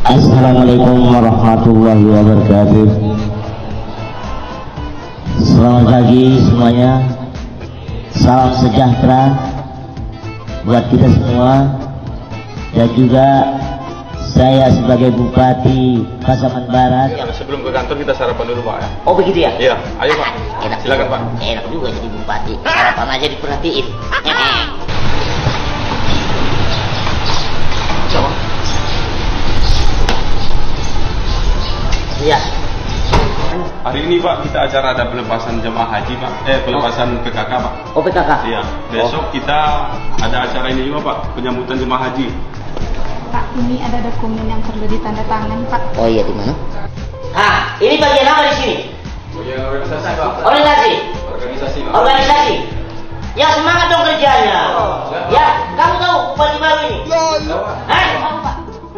Assalamualaikum warahmatullahi wabarakatuh. Selamat pagi semuanya. Salam sejahtera buat kita semua. Dan juga saya sebagai Bupati Pasaman Barat. Ya, sebelum ke kantor kita sarapan dulu Pak ya. Oh begitu ya? Iya, ayo Pak. Enak Silakan Pak. Enak juga jadi Bupati. Sarapan aja diperhatiin. Siapa? Iya. Hari ini Pak kita acara ada pelepasan jemaah haji Pak. Pelepasan PKK Pak. Oh PKK. Iya. Besok kita ada acara ini juga Pak, penyambutan jemaah haji. Pak, ini ada dokumen yang perlu ditandatangani, Pak. Oh iya di mana? Ah, ini bagian apa di sini? Bagian organisasi Pak. Organisasi. Organisasi Pak. Organisasi. Ya semangat dong kerjanya. Ya, kamu tahu Bupati baru ini? Hah?